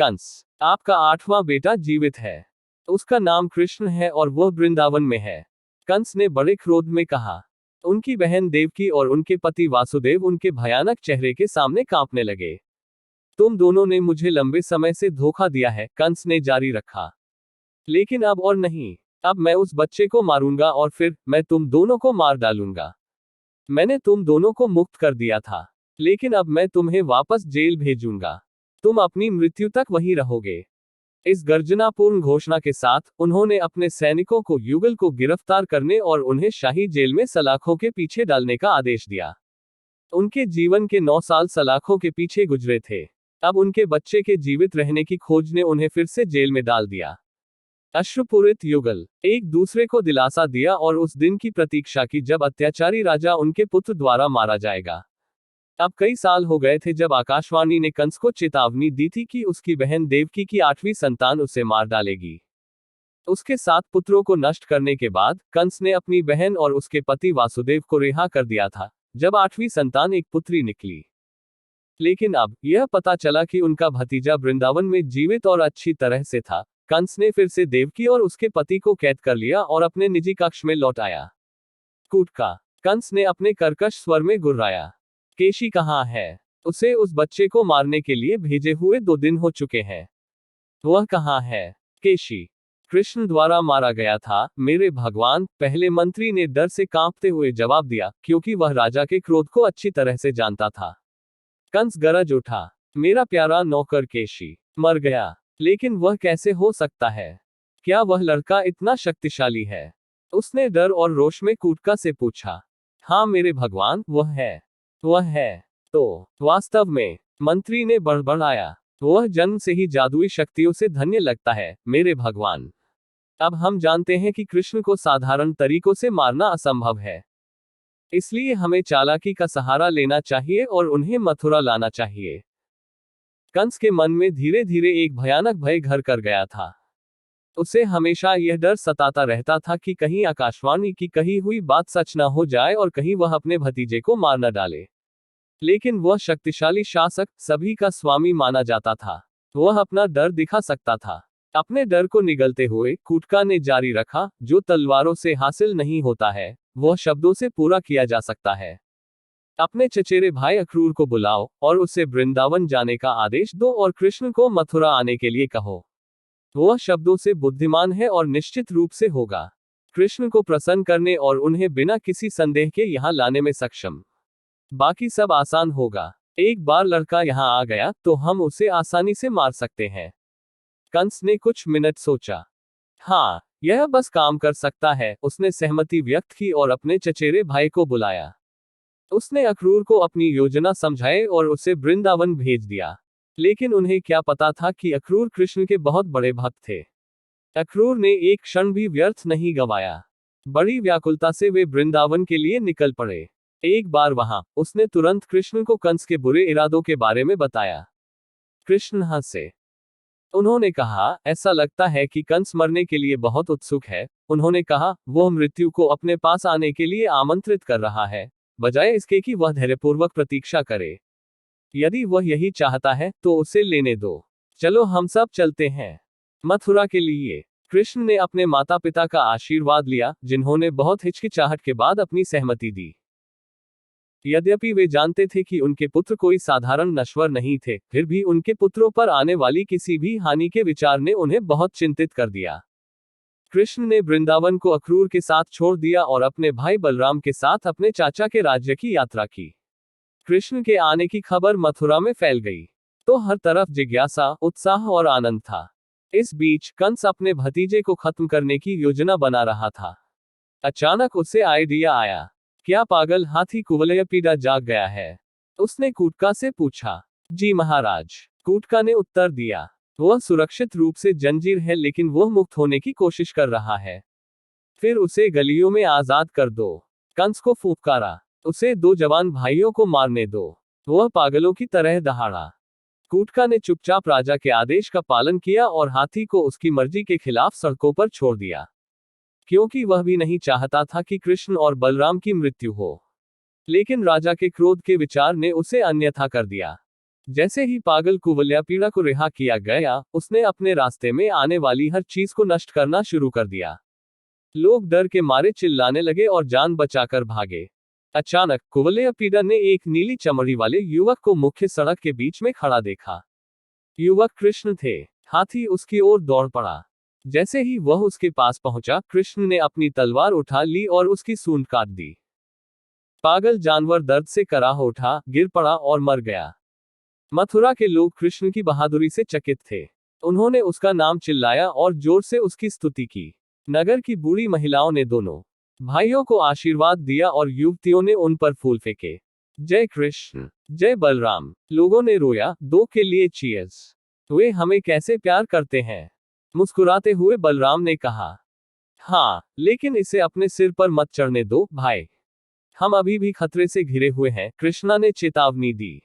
कंस, आपका 8वां बेटा जीवित है। उसका नाम कृष्ण है और वह वृंदावन में है। कंस ने बड़े क्रोध में कहा। उनकी बहन देवकी और उनके पति वासुदेव उनके भयानक चेहरे के सामने कांपने लगे। तुम दोनों ने मुझे लंबे समय से धोखा दिया है, कंस ने जारी रखा। लेकिन अब और नहीं। अब मैं उस बच्चे को मारूंगा और फिर मैं तुम दोनों को मार डालूंगा। मैंने तुम दोनों को मुक्त कर दिया था, लेकिन अब मैं तुम्हें वापस जेल भेजूंगा। तुम अपनी मृत्यु तक वहीं रहोगे। इस गर्जनापूर्ण घोषणा के साथ उन्होंने अपने सैनिकों को युगल को गिरफ्तार करने और उन्हें शाही जेल में सलाखों के पीछे डालने का आदेश दिया। उनके जीवन के 9 साल सलाखों के पीछे गुजरे थे। अब उनके बच्चे के जीवित रहने की खोज ने उन्हें फिर से जेल में डाल दिया। अश्रुपूरित युगल एक दूसरे को दिलासा दिया और उस दिन की प्रतीक्षा की जब अत्याचारी राजा उनके पुत्र द्वारा मारा जाएगा। अब कई साल हो गए थे जब आकाशवाणी ने कंस को चेतावनी दी थी कि उसकी बहन देवकी की 8वीं संतान उसे मार डालेगी। उसके 7 पुत्रों को नष्ट करने के बाद कंस ने अपनी बहन और उसके पति वासुदेव को रिहा कर दिया था, जब 8वीं संतान एक पुत्री निकली। लेकिन अब यह पता चला कि उनका भतीजा वृंदावन में जीवित और अच्छी तरह से था। कंस ने फिर से देवकी और उसके पति को कैद कर लिया और अपने निजी कक्ष में लौट आया। कूटका, कंस ने अपने कर्कश स्वर में गुर्राया। केशी कहाँ है? उसे उस बच्चे को मारने के लिए भेजे हुए 2 दिन हो चुके हैं। वह कहाँ है? केशी, कृष्ण द्वारा मारा गया था, मेरे भगवान, पहले मंत्री ने डर से कांपते हुए जवाब दिया, क्योंकि वह राजा के क्रोध को अच्छी तरह से जानता था। कंस गरज उठा, मेरा प्यारा नौकर केशी मर गया। लेकिन वह कैसे हो सकता है? क्या वह लड़का इतना शक्तिशाली है? उसने डर और रोष में कूटका से पूछा। हाँ मेरे भगवान, वह है। वह है। तो वास्तव में, मंत्री ने बड़बड़ाया, वह जन्म से ही जादुई शक्तियों से धन्य लगता है, मेरे भगवान। अब हम जानते हैं कि कृष्ण को साधारण तरीकों से मारना असंभव है। इसलिए हमें चालाकी का सहारा लेना चाहिए और उन्हें मथुरा लाना चाहिए। कंस के मन में धीरे धीरे एक भयानक भय घर कर गया था। उसे हमेशा यह डर सताता रहता था कि कहीं आकाशवाणी की कही हुई बात सच न हो जाए और कहीं वह अपने भतीजे को मार न डाले। लेकिन वह शक्तिशाली शासक, सभी का स्वामी माना जाता था। वह अपना डर दिखा सकता था। अपने डर को निगलते हुए कूटका ने जारी रखा, जो तलवारों से हासिल नहीं होता है, वह शब्दों से पूरा किया जा सकता है। अपने चचेरे भाई अक्रूर को बुलाओ और उसे वृंदावन जाने का आदेश दो और कृष्ण को मथुरा आने के लिए कहो। वह शब्दों से बुद्धिमान है और निश्चित रूप से होगा कृष्ण को प्रसन्न करने और उन्हें बिना किसी संदेह के यहाँ लाने में सक्षम। बाकी सब आसान होगा। एक बार लड़का यहाँ आ गया तो हम उसे आसानी से मार सकते हैं। कंस ने कुछ मिनट सोचा। हाँ, यह बस काम कर सकता है। उसने सहमति व्यक्त की और अपने चचेरे भाई को बुलाया। उसने अक्रूर को अपनी योजना समझाई और उसे वृंदावन भेज दिया। लेकिन उन्हें क्या पता था कि अक्रूर कृष्ण के बहुत बड़े भक्त थे। अक्रूर ने एक क्षण भी व्यर्थ नहीं गवाया। बड़ी व्याकुलता से वे वृंदावन के लिए निकल पड़े। एक बार वहां, उसने तुरंत कृष्ण को कंस के बुरे इरादों के बारे में बताया। कृष्ण हंसे। उन्होंने कहा, ऐसा लगता है कि कंस मरने के लिए बहुत उत्सुक है। उन्होंने कहा, वह मृत्यु को अपने पास आने के लिए आमंत्रित कर रहा है, बजाय इसके कि वह धैर्यपूर्वक प्रतीक्षा करे। यदि वह यही चाहता है तो उसे लेने दो। चलो हम सब चलते हैं मथुरा के लिए। कृष्ण ने अपने माता पिता का आशीर्वाद लिया, जिन्होंने बहुत हिचकिचाहट के बाद अपनी सहमति दी। यद्यपि वे जानते थे कि उनके पुत्र कोई साधारण नश्वर नहीं थे, फिर भी उनके पुत्रों पर आने वाली किसी भी हानि के विचार ने उन्हें बहुत चिंतित कर दिया। कृष्ण ने वृंदावन को अक्रूर के साथ छोड़ दिया और अपने भाई बलराम के साथ अपने चाचा के राज्य की यात्रा की। कृष्ण के आने की खबर मथुरा में फैल गई तो हर तरफ जिज्ञासा, उत्साह और आनंद था। इस बीच कंस अपने भतीजे को खत्म करने की योजना बना रहा था। अचानक उसे आइडिया आया। क्या पागल हाथी कुवलयपीड़ा जाग गया है? उसने कूटका से पूछा। जी महाराज, कूटका ने उत्तर दिया। वह सुरक्षित रूप से जंजीर है, लेकिन वह मुक्त होने की कोशिश कर रहा है। फिर उसे गलियों में आजाद कर दो। कंस को फुफकारा। उसे 2 जवान भाइयों को मारने दो। वह पागलों की तरह दहाड़ा। कूटका ने चुपचाप राजा के आदेश का पालन किया और हाथी को उसकी मर्जी के खिलाफ सड़कों पर छोड़ दिया, क्योंकि वह भी नहीं चाहता था कि कृष्ण और बलराम की मृत्यु हो। लेकिन राजा के क्रोध के विचार ने उसे अन्यथा कर दिया। जैसे ही पागल कुवलयापीड़ा को रिहा किया गया, उसने अपने रास्ते में आने वाली हर चीज को नष्ट करना शुरू कर दिया। लोग डर के मारे चिल्लाने लगे और जान बचाकर भागे। अचानक कुवलयापीड़ा ने एक नीली चमड़ी वाले युवक को मुख्य सड़क के बीच में खड़ा देखा। युवक कृष्ण थे। हाथी उसकी ओर दौड़ पड़ा। जैसे ही वह उसके पास पहुंचा, कृष्ण ने अपनी तलवार उठा ली और उसकी सूंड काट दी। पागल जानवर दर्द से कराह उठा, गिर पड़ा और मर गया। मथुरा के लोग कृष्ण की बहादुरी से चकित थे। उन्होंने उसका नाम चिल्लाया और जोर से उसकी स्तुति की। नगर की बूढ़ी महिलाओं ने दोनों भाइयों को आशीर्वाद दिया और युवतियों ने उन पर फूल फेंके। जय कृष्ण, जय बलराम। लोगों ने रोया, दो के लिए चीयर्स। वे हमें कैसे प्यार करते हैं। मुस्कुराते हुए बलराम ने कहा, हाँ, लेकिन इसे अपने सिर पर मत चढ़ने दो भाई। हम अभी भी खतरे से घिरे हुए हैं, कृष्णा ने चेतावनी दी।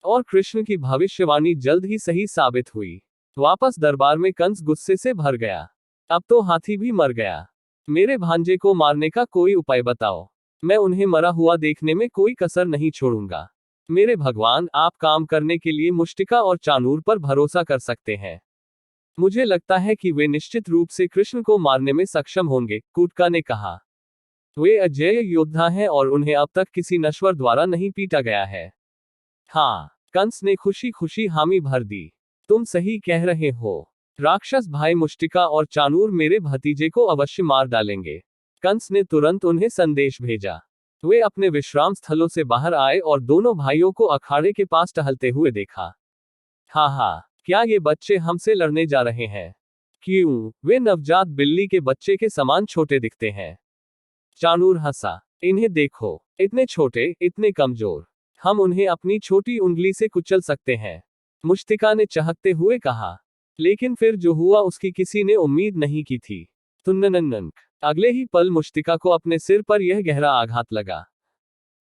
और कृष्ण की भविष्यवाणी जल्द ही सही साबित हुई। वापस दरबार में कंस गुस्से से भर गया। अब तो हाथी भी मर गया। मेरे भांजे को मारने का कोई उपाय बताओ। मैं उन्हें मरा हुआ देखने में कोई कसर नहीं छोड़ूंगा। मेरे भगवान, आप काम करने के लिए मुष्टिका और चाणूर पर भरोसा कर सकते हैं। मुझे लगता है कि वे निश्चित रूप से कृष्ण को मारने में सक्षम होंगे, कूटका ने कहा। वे अजेय योद्धा हैं और उन्हें अब तक किसी नश्वर द्वारा नहीं पीटा गया है। हाँ, कंस ने खुशी खुशी हामी भर दी। तुम सही कह रहे हो। राक्षस भाई मुष्टिका और चाणूर मेरे भतीजे को अवश्य मार डालेंगे। कंस ने तुरंत उन्हें संदेश भेजा। वे अपने विश्राम स्थलों से बाहर आए और दोनों भाइयों को अखाड़े के पास टहलते हुए देखा। हाँ, क्या ये बच्चे हमसे लड़ने जा रहे हैं? क्यों, वे नवजात बिल्ली के बच्चे के समान छोटे दिखते हैं। चाणूर हंसा। इन्हें देखो, इतने छोटे, इतने कमजोर। हम उन्हें अपनी छोटी उंगली से कुचल सकते हैं। मुष्टिका ने चहकते हुए कहा। लेकिन फिर जो हुआ उसकी किसी ने उम्मीद नहीं की थी। तुन्ननननक। अगले ही पल मुष्टिका को अपने सिर पर यह गहरा आघात लगा।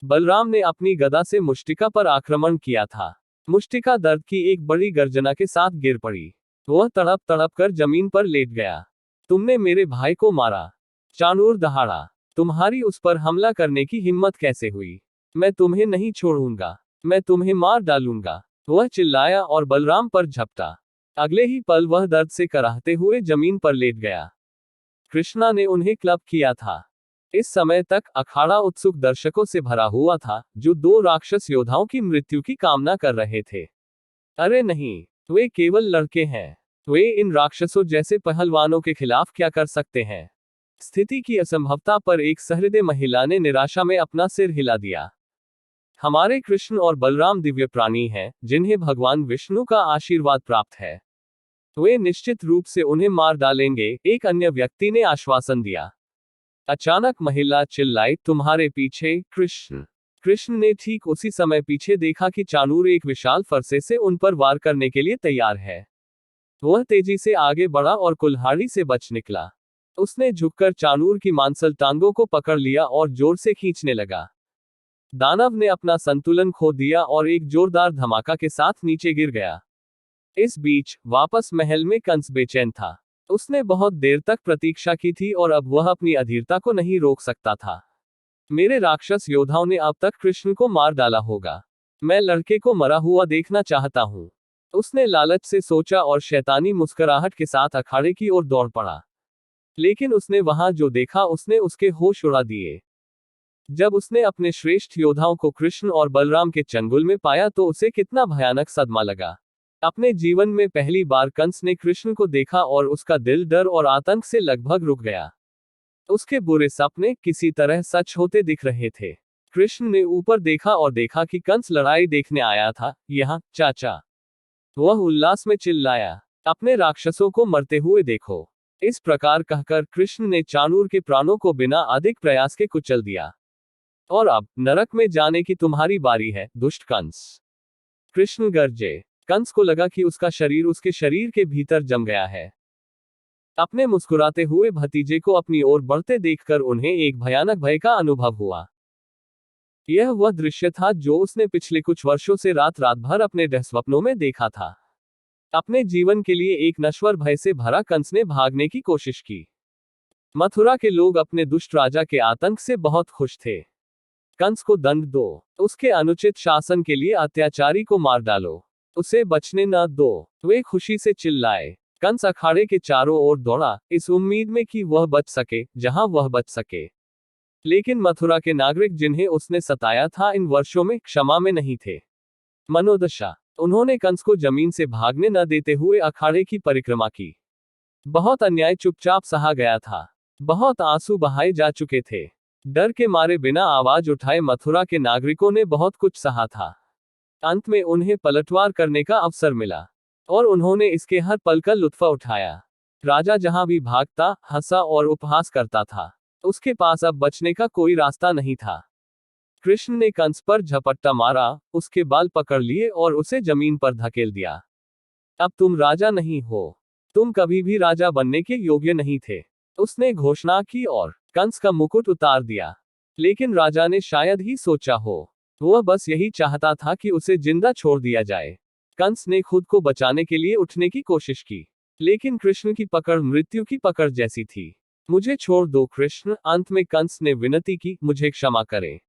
बलराम ने अपनी गदा से मुष्टिका पर आक्रमण किया था। मुष्टिका दर्द की एक बड़ी गर्जना के साथ गिर पड़ी। वह तड़प तड़प कर जमीन पर लेट गया। तुमने मेरे भाई को मारा। चाणूर दहाड़ा। तुम्हारी उस पर हमला करने की हिम्मत कैसे हुई? मैं तुम्हें नहीं छोड़ूंगा। मैं तुम्हें मार डालूंगा। वह चिल्लाया और बलराम पर झपटा। अगले ही पल वह दर्द से कराहते हुए जमीन पर लेट गया। कृष्णा ने उन्हें क्लब किया था। इस समय तक अखाड़ा उत्सुक दर्शकों से भरा हुआ था, जो दो राक्षस योद्धाओं की मृत्यु की कामना कर रहे थे। अरे नहीं, वे केवल लड़के हैं। वे इन राक्षसों जैसे पहलवानों के खिलाफ क्या कर सकते हैं? स्थिति की असंभवता पर एक सहृदय महिला ने निराशा में अपना सिर हिला दिया। हमारे कृष्ण और बलराम दिव्य प्राणी हैं, जिन्हें भगवान विष्णु का आशीर्वाद प्राप्त है। वे निश्चित रूप से उन्हें मार डालेंगे, एक अन्य व्यक्ति ने आश्वासन दिया। अचानक महिला चिल्लाई, तुम्हारे पीछे कृष्ण। कृष्ण ने ठीक उसी समय पीछे देखा कि चाणूर एक विशाल फरसे से उन पर वार करने के लिए तैयार है। वह तेजी से आगे बढ़ा और कुल्हाड़ी से बच निकला। उसने झुककर चाणूर की मांसल टांगों को पकड़ लिया और जोर से खींचने लगा। दानव ने अपना संतुलन खो दिया और एक जोरदार धमाका के साथ नीचे गिर गया। इस बीच वापस महल में कंस बेचैन था। उसने बहुत देर तक प्रतीक्षा की थी और अब वह अपनी अधीरता को नहीं रोक सकता था। मेरे राक्षस योद्धाओं ने अब तक कृष्ण को मार डाला होगा। मैं लड़के को मरा हुआ देखना चाहता हूँ। उसने लालच से सोचा और शैतानी मुस्कुराहट के साथ अखाड़े की ओर दौड़ पड़ा। लेकिन उसने वहां जो देखा उसने उसके होश उड़ा दिए। जब उसने अपने श्रेष्ठ योद्धाओं को कृष्ण और बलराम के चंगुल में पाया तो उसे कितना भयानक सदमा लगा। अपने जीवन में पहली बार कंस ने कृष्ण को देखा और उसका दिल डर और आतंक से लगभग रुक गया। उसके बुरे सपने किसी तरह सच होते दिख रहे थे। कृष्ण ने ऊपर देखा और देखा कि कंस लड़ाई देखने आया था। यहाँ चाचा, वह उल्लास में चिल्लाया, अपने राक्षसों को मरते हुए देखो। इस प्रकार कहकर कृष्ण ने चाणूर के प्राणों को बिना अधिक प्रयास के कुचल दिया। और अब नरक में जाने की तुम्हारी बारी है, दुष्ट कंस। कृष्ण गरजे। कंस को लगा कि उसका शरीर उसके शरीर के भीतर जम गया है। अपने मुस्कुराते हुए भतीजे को अपनी ओर बढ़ते देखकर उन्हें एक भयानक भय का अनुभव हुआ। यह वह दृश्य था जो उसने पिछले कुछ वर्षों से रात रात भर अपने दुःस्वप्नों में देखा था। अपने जीवन के लिए एक नश्वर भय से भरा कंस ने भागने की कोशिश की। मथुरा के लोग अपने दुष्ट राजा के आतंक से बहुत खुश थे। कंस को दंड दो, उसके अनुचित शासन के लिए अत्याचारी को मार डालो, उसे बचने न दो। वे खुशी से चिल्लाए। कंस अखाड़े के चारों ओर दौड़ा, इस उम्मीद में कि वह बच सके जहां वह बच सके। लेकिन मथुरा के नागरिक जिन्हें उसने सताया था इन वर्षों में क्षमा में नहीं थे। मनोदशा, उन्होंने कंस को जमीन से भागने न देते हुए अखाड़े की परिक्रमा की। बहुत अन्याय चुपचाप सहा गया था। बहुत आंसू बहाए जा चुके थे। डर के मारे बिना आवाज उठाए मथुरा के नागरिकों ने बहुत कुछ सहा था। अंत में उन्हें पलटवार करने का अवसर मिला और उन्होंने इसके हर पल का लुत्फ उठाया। राजा जहां भी भागता, हंसा और उपहास करता था। उसके पास अब बचने का कोई रास्ता नहीं था। कृष्ण ने कंस पर झपट्टा मारा, उसके बाल पकड़ लिए और उसे जमीन पर धकेल दिया। अब तुम राजा नहीं हो। तुम कभी भी राजा बनने के योग्य नहीं थे। उसने घोषणा की और कंस का मुकुट उतार दिया। लेकिन राजा ने शायद ही सोचा हो। वह बस यही चाहता था कि उसे जिंदा छोड़ दिया जाए। कंस ने खुद को बचाने के लिए उठने की कोशिश की, लेकिन कृष्ण की पकड़ मृत्यु की पकड़ जैसी थी। मुझे छोड़ दो कृष्ण, अंत में कंस ने विनती की, मुझे क्षमा करें।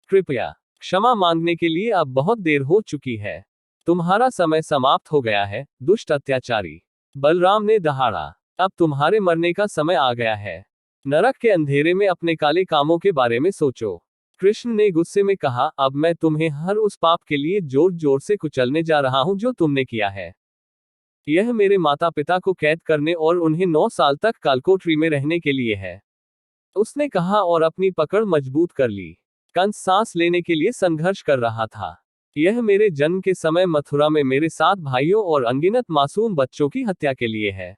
कृपया क्षमा मांगने के लिए अब बहुत देर हो चुकी है। तुम्हारा समय समाप्त हो गया है, दुष्ट अत्याचारी। बलराम ने दहाड़ा। अब तुम्हारे मरने का समय आ गया है। नरक के अंधेरे में अपने काले कामों के बारे में सोचो। कृष्ण ने गुस्से में कहा, अब मैं तुम्हें हर उस पाप के लिए जोर जोर से कुचलने जा रहा हूं जो तुमने किया है। यह मेरे माता पिता को कैद करने और उन्हें 9 साल तक कालकोठरी में रहने के लिए है। उसने कहा और अपनी पकड़ मजबूत कर ली। कंस सांस लेने के लिए संघर्ष कर रहा था। यह मेरे जन्म के समय मथुरा में मेरे 7 भाइयों और अनगिनत मासूम बच्चों की हत्या के लिए है।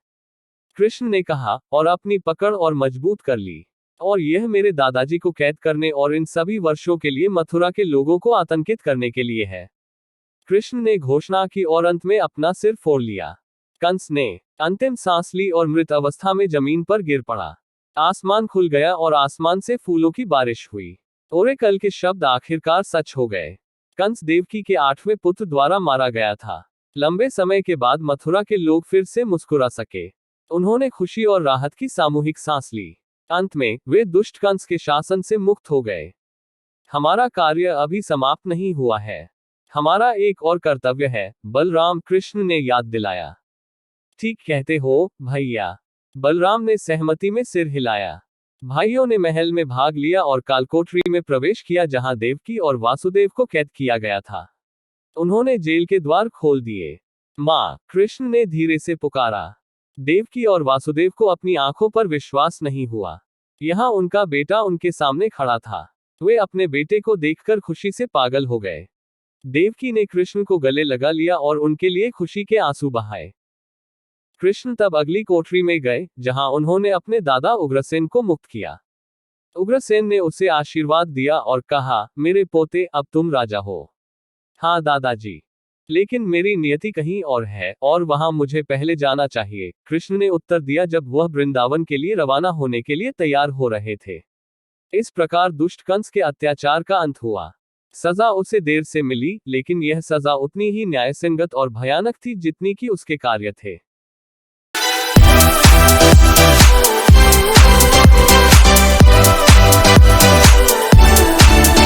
कृष्ण ने कहा और अपनी पकड़ और मजबूत कर ली। और यह मेरे दादाजी को कैद करने और इन सभी वर्षों के लिए मथुरा के लोगों को आतंकित करने के लिए है। कृष्ण ने घोषणा की और अंत में अपना सिर फोड़ लिया। कंस ने अंतिम सांस ली और मृत अवस्था में जमीन पर गिर पड़ा। आसमान खुल गया और आसमान से फूलों की बारिश हुई। ओरेकल के शब्द आखिरकार सच हो गए। कंस देवकी के 8वें पुत्र द्वारा मारा गया था। लंबे समय के बाद मथुरा के लोग फिर से मुस्कुरा सके। उन्होंने खुशी और राहत की सामूहिक सांस ली। अंत में वे दुष्ट कंस के शासन से मुक्त हो गए। हमारा कार्य अभी समाप्त नहीं हुआ है। हमारा एक और कर्तव्य है, बलराम, कृष्ण ने याद दिलाया। ठीक कहते हो भैया। बलराम ने सहमति में सिर हिलाया। भाइयों ने महल में भाग लिया और कालकोठरी में प्रवेश किया जहां देवकी और वासुदेव को कैद किया गया था। उन्होंने जेल के द्वार खोल दिए। मां, कृष्ण ने धीरे से पुकारा। देवकी और वासुदेव को अपनी आंखों पर विश्वास नहीं हुआ। यहाँ उनका बेटा उनके सामने खड़ा था। वे अपने बेटे को देखकर खुशी से पागल हो गए। देवकी ने कृष्ण को गले लगा लिया और उनके लिए खुशी के आंसू बहाए। कृष्ण तब अगली कोठरी में गए जहां उन्होंने अपने दादा उग्रसेन को मुक्त किया। उग्रसेन ने उसे आशीर्वाद दिया और कहा, मेरे पोते, अब तुम राजा हो। हाँ दादाजी, लेकिन मेरी नियति कहीं और है और वहां मुझे पहले जाना चाहिए, कृष्ण ने उत्तर दिया जब वह वृंदावन के लिए रवाना होने के लिए तैयार हो रहे थे। इस प्रकार दुष्ट कंस के अत्याचार का अंत हुआ। सजा उसे देर से मिली, लेकिन यह सजा उतनी ही न्यायसंगत और भयानक थी जितनी कि उसके कार्य थे।